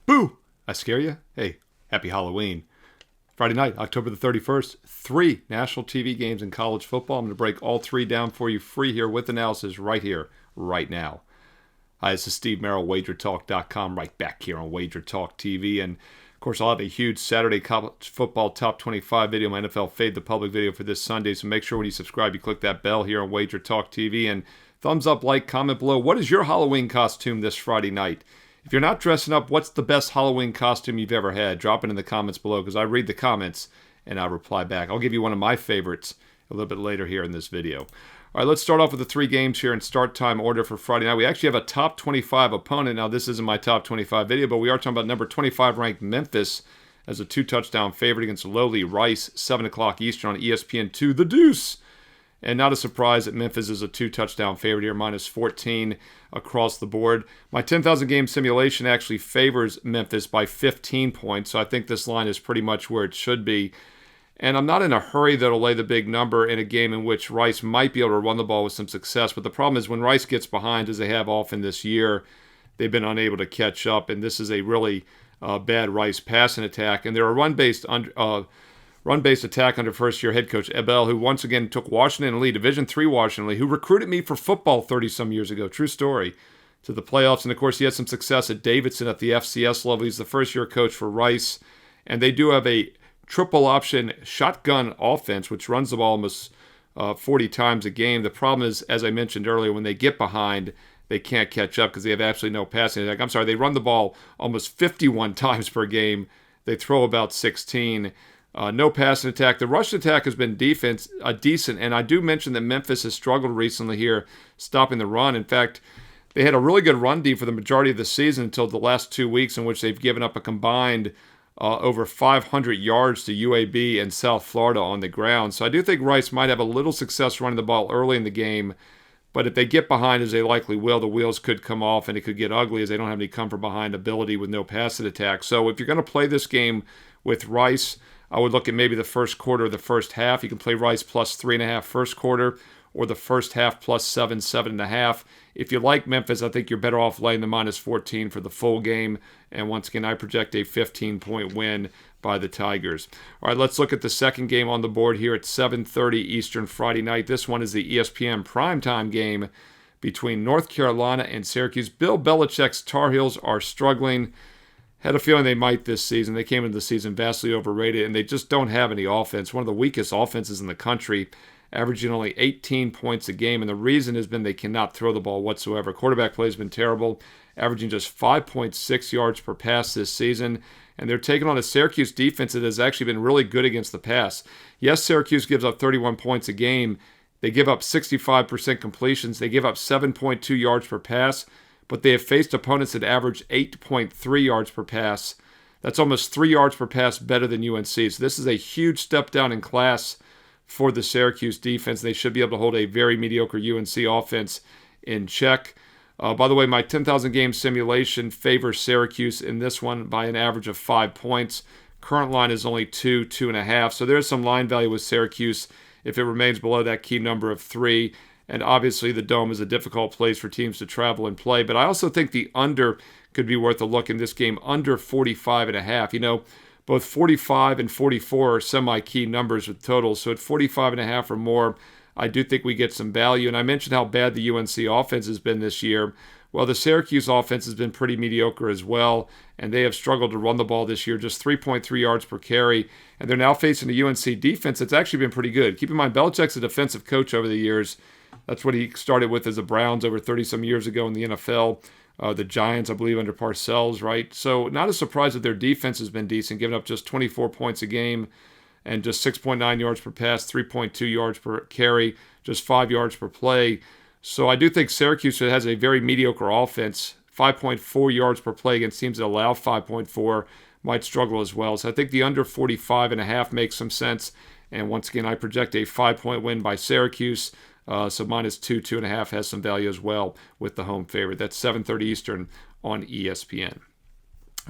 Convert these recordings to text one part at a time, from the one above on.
Boo! I scare you? Hey, happy Halloween. Friday night, October the 31st, 3 national TV games in college football. I'm going to break all 3 down for you free here with analysis right here, right now. Hi, this is Steve Merril, WagerTalk.com, right back here on WagerTalk TV. And, of course, I'll have a huge Saturday college football top 25 video, my NFL Fade the Public video for this Sunday. So make sure when you subscribe, you click that bell here on WagerTalk TV. And thumbs up, like, comment below. What is your Halloween costume this Friday night? If you're not dressing up, what's the best Halloween costume you've ever had? Drop it in the comments below because I read the comments and I'll reply back. I'll give you one of my favorites a little bit later here in this video. All right, let's start off with the 3 games here in start time order for Friday night. We actually have a top 25 opponent. Now, this isn't my top 25 video, but we are talking about number 25 ranked Memphis as a 2-touchdown favorite against lowly Rice, 7 o'clock Eastern on ESPN2, The Deuce. And not a surprise that Memphis is a 2-touchdown favorite here, minus 14 across the board. My 10,000 game simulation actually favors Memphis by 15 points, so I think this line is pretty much where it should be. And I'm not in a hurry that'll lay the big number in a game in which Rice might be able to run the ball with some success. But the problem is when Rice gets behind, as they have often this year, they've been unable to catch up. And this is a really bad Rice passing attack. And they're a run-based attack under first-year head coach Ebel, who once again took Washington Lee, Division III Washington Lee, who recruited me for football 30-some years ago, true story, to the playoffs. And, of course, he had some success at Davidson at the FCS level. He's the first-year coach for Rice. And they do have a triple-option shotgun offense, which runs the ball almost 40 times a game. The problem is, as I mentioned earlier, when they get behind, they can't catch up because they have absolutely no passing attack. I'm sorry, they run the ball almost 51 times per game. They throw about 16. No passing attack. The rush attack has been decent, and I do mention that Memphis has struggled recently here stopping the run. In fact, they had a really good run D for the majority of the season until the last 2 weeks in which they've given up a combined over 500 yards to UAB and South Florida on the ground. So I do think Rice might have a little success running the ball early in the game, but if they get behind, as they likely will, the wheels could come off and it could get ugly as they don't have any come-from-behind ability with no passing attack. So if you're going to play this game with Rice, I would look at maybe the first quarter or the first half. You can play Rice plus 3.5 first quarter or the first half plus 7.5. If you like Memphis, I think you're better off laying the minus 14 for the full game. And once again, I project a 15-point win by the Tigers. All right, let's look at the second game on the board here at 7:30 Eastern Friday night. This one is the ESPN primetime game between North Carolina and Syracuse. Bill Belichick's Tar Heels are struggling. Had a feeling they might this season. They came into the season vastly overrated, and they just don't have any offense. One of the weakest offenses in the country, averaging only 18 points a game, and the reason has been they cannot throw the ball whatsoever. Quarterback play has been terrible, averaging just 5.6 yards per pass this season, and they're taking on a Syracuse defense that has actually been really good against the pass. Yes, Syracuse gives up 31 points a game. They give up 65% completions. They give up 7.2 yards per pass, but they have faced opponents that average 8.3 yards per pass. That's almost 3 yards per pass better than UNC. So this is a huge step down in class for the Syracuse defense. They should be able to hold a very mediocre UNC offense in check. By the way, my 10,000 game simulation favors Syracuse in this one by an average of 5 points. Current line is only 2.5. So there's some line value with Syracuse if it remains below that key number of 3. And obviously the Dome is a difficult place for teams to travel and play. But I also think the under could be worth a look in this game, under 45.5. You know, both 45 and 44 are semi-key numbers with totals. So at 45.5 or more, I do think we get some value. And I mentioned how bad the UNC offense has been this year. Well, the Syracuse offense has been pretty mediocre as well, and they have struggled to run the ball this year, just 3.3 yards per carry. And they're now facing a UNC defense that's actually been pretty good. Keep in mind, Belichick's a defensive coach over the years. That's what he started with as the Browns over 30-some years ago in the NFL. The Giants, I believe, under Parcells, right? So not a surprise that their defense has been decent, giving up just 24 points a game and just 6.9 yards per pass, 3.2 yards per carry, just 5 yards per play. So I do think Syracuse has a very mediocre offense. 5.4 yards per play against teams that allow 5.4 might struggle as well. So I think the under 45.5 makes some sense. And once again, I project a 5-point win by Syracuse. So minus 2.5 has some value as well with the home favorite. That's 7:30 Eastern on ESPN.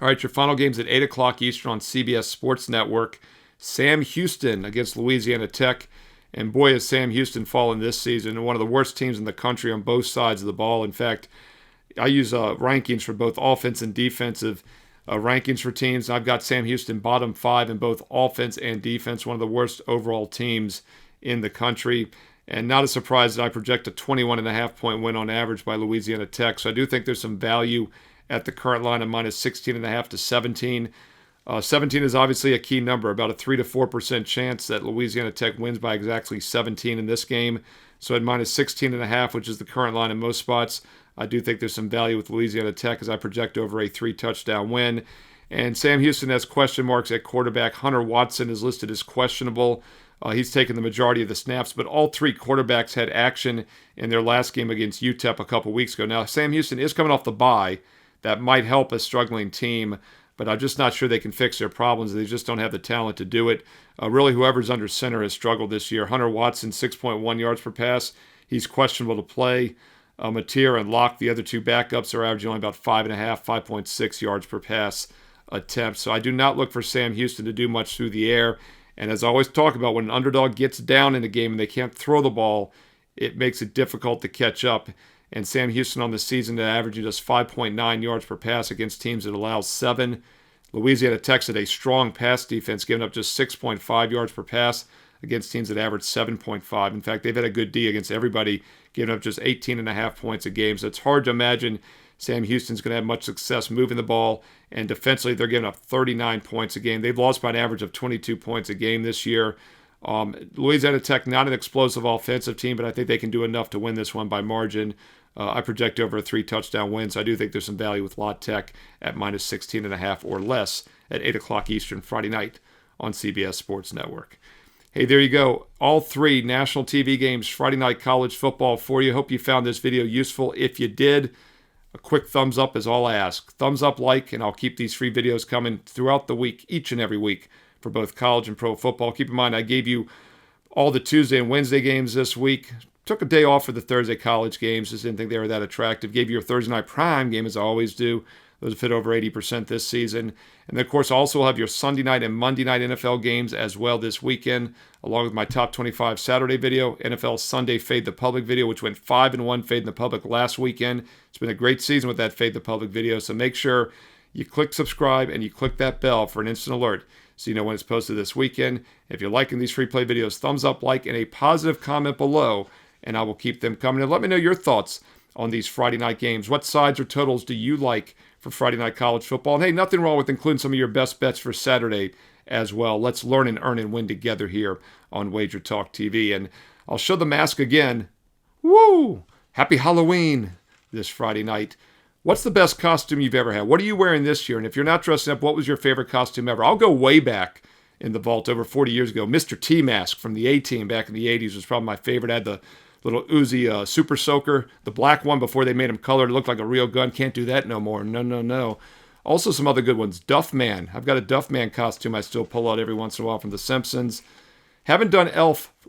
All right, your final game's at 8 o'clock Eastern on CBS Sports Network. Sam Houston against Louisiana Tech. And boy, has Sam Houston fallen this season. One of the worst teams in the country on both sides of the ball. In fact, I use rankings for both offense and defensive rankings for teams. I've got Sam Houston bottom 5 in both offense and defense, one of the worst overall teams in the country. And not a surprise that I project a 21.5-point win on average by Louisiana Tech. So I do think there's some value at the current line of minus 16.5 to 17. 17 is obviously a key number, about a 3 to 4% chance that Louisiana Tech wins by exactly 17 in this game. So at minus 16.5, which is the current line in most spots, I do think there's some value with Louisiana Tech as I project over a 3-touchdown win. And Sam Houston has question marks at quarterback. Hunter Watson is listed as questionable. He's taken the majority of the snaps, but all 3 quarterbacks had action in their last game against UTEP a couple weeks ago. Now, Sam Houston is coming off the bye. That might help a struggling team, but I'm just not sure they can fix their problems. They just don't have the talent to do it. Really, whoever's under center has struggled this year. Hunter Watson, 6.1 yards per pass. He's questionable to play. Mateer and Locke, the other 2 backups, are averaging only about 5.5, 5.6 yards per pass attempt. So I do not look for Sam Houston to do much through the air. And as I always talk about, when an underdog gets down in a game and they can't throw the ball, it makes it difficult to catch up. And Sam Houston on the season is averaging just 5.9 yards per pass against teams that allow 7. Louisiana Tech's had a strong pass defense, giving up just 6.5 yards per pass against teams that average 7.5. In fact, they've had a good D against everybody, giving up just 18.5 points a game. So it's hard to imagine Sam Houston's going to have much success moving the ball, and defensively they're giving up 39 points a game. They've lost by an average of 22 points a game this year. Louisiana Tech, not an explosive offensive team, but I think they can do enough to win this one by margin. I project over a 3-touchdown win, so I do think there's some value with La Tech at minus 16.5 or less at 8 o'clock Eastern Friday night on CBS Sports Network. Hey, there you go. All 3 national TV games, Friday night college football for you. Hope you found this video useful. If you did, a quick thumbs up is all I ask. Thumbs up, like, and I'll keep these free videos coming throughout the week, each and every week, for both college and pro football. Keep in mind, I gave you all the Tuesday and Wednesday games this week. Took a day off for the Thursday college games. Just didn't think they were that attractive. Gave you your Thursday night prime game, as I always do. Those have hit over 80% this season. And then, of course, also will have your Sunday night and Monday night NFL games as well this weekend, along with my top 25 Saturday video, NFL Sunday Fade the Public video, which went 5-1 Fade the Public last weekend. It's been a great season with that Fade the Public video, so make sure you click subscribe and you click that bell for an instant alert so you know when it's posted this weekend. If you're liking these free play videos, thumbs up, like, and a positive comment below, and I will keep them coming. And let me know your thoughts on these Friday night games. What sides or totals do you like for Friday night college football? And hey, nothing wrong with including some of your best bets for Saturday as well. Let's learn and earn and win together here on WagerTalk TV. And I'll show the mask again. Woo! Happy Halloween this Friday night. What's the best costume you've ever had? What are you wearing this year? And if you're not dressing up, what was your favorite costume ever? I'll go way back in the vault over 40 years ago. Mr. T Mask from the A-Team back in the 80s was probably my favorite. I had the little Uzi Super Soaker, the black one before they made him colored. It looked like a real gun. Can't do that no more. No. Also some other good ones. Duff Man. I've got a Duff Man costume I still pull out every once in a while from The Simpsons. Haven't done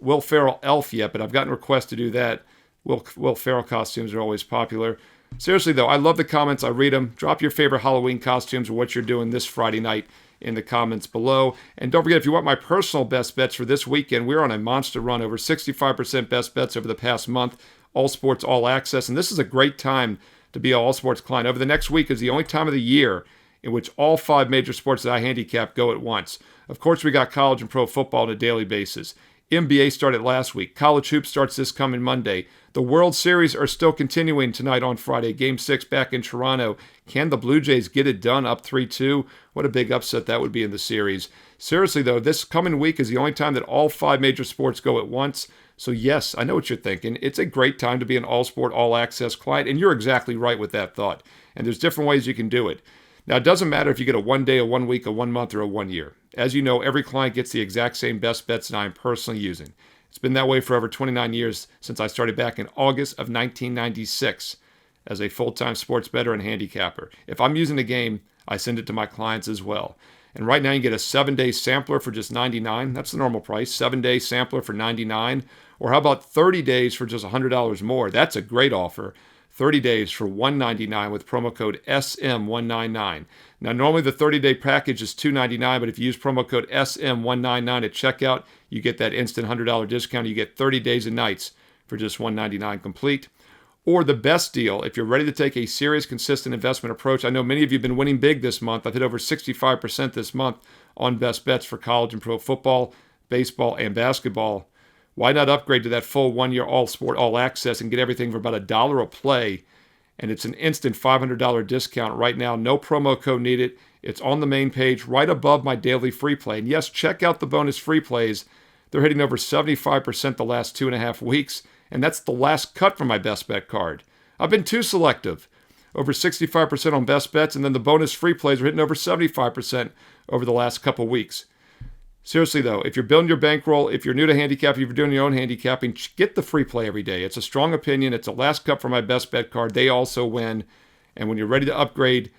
Will Ferrell Elf yet, but I've gotten requests to do that. Will Ferrell costumes are always popular. Seriously, though, I love the comments. I read them. Drop your favorite Halloween costumes or what you're doing this Friday night in the comments below. And don't forget, if you want my personal best bets for this weekend, we're on a monster run, over 65% best bets over the past month, all sports, all access. And this is a great time to be an all sports client. Over the next week is the only time of the year in which all 5 major sports that I handicap go at once. Of course, we got college and pro football on a daily basis. NBA started last week. College hoops starts this coming Monday. The World Series are still continuing tonight on Friday. Game 6 back in Toronto. Can the Blue Jays get it done up 3-2? What a big upset that would be in the series. Seriously, though, this coming week is the only time that all 5 major sports go at once. So, yes, I know what you're thinking. It's a great time to be an all-sport, all-access client, and you're exactly right with that thought. And there's different ways you can do it. Now, it doesn't matter if you get a 1 day, a 1 week, a 1 month, or a 1 year. As you know, every client gets the exact same best bets that I am personally using. It's been that way for over 29 years since I started back in August of 1996 as a full-time sports bettor and handicapper. If I'm using a game, I send it to my clients as well. And right now you get a 7-day sampler for just $99. That's the normal price, 7-day sampler for $99. Or how about 30 days for just $100 more? That's a great offer. 30 days for $199 with promo code SM199. Now, normally the 30-day package is $299, but if you use promo code SM199 at checkout, you get that instant $100 discount. You get 30 days and nights for just $199 complete. Or the best deal, if you're ready to take a serious, consistent investment approach. I know many of you have been winning big this month. I've hit over 65% this month on best bets for college and pro football, baseball, and basketball. Why not upgrade to that full 1-year all-sport, all-access and get everything for about $1 a play? And it's an instant $500 discount right now. No promo code needed. It's on the main page right above my daily free play. And yes, check out the bonus free plays. They're hitting over 75% the last 2.5 weeks. And that's the last cut from my best bet card. I've been too selective. Over 65% on best bets, and then the bonus free plays are hitting over 75% over the last couple weeks. Seriously, though, if you're building your bankroll, if you're new to handicapping, if you're doing your own handicapping, get the free play every day. It's a strong opinion. It's a last cut for my best bet card. They also win. And when you're ready to upgrade,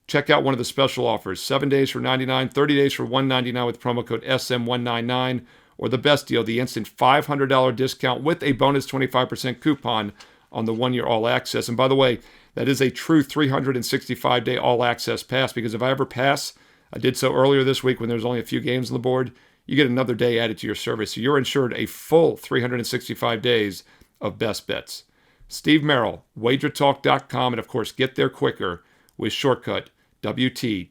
check out one of the special offers. 7 days for $99, 30 days for $199 with promo code SM199. Or the best deal, the instant $500 discount with a bonus 25% coupon on the 1-year all-access. And by the way, that is a true 365-day all-access pass, because if I ever pass, I did so earlier this week when there's only a few games on the board, you get another day added to your service. So you're insured a full 365 days of best bets. Steve Merril, WagerTalk.com, and of course, get there quicker with shortcut wt.buzz/SM.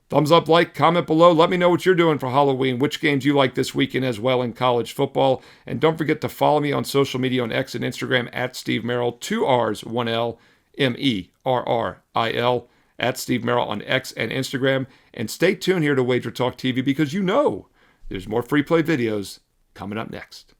Thumbs up, like, comment below. Let me know what you're doing for Halloween, which games you like this weekend as well in college football. And don't forget to follow me on social media on X and Instagram at Steve Merril, 2 R's, 1 L, Merril, at Steve Merril on X and Instagram. And stay tuned here to WagerTalk TV, because you know there's more free play videos coming up next.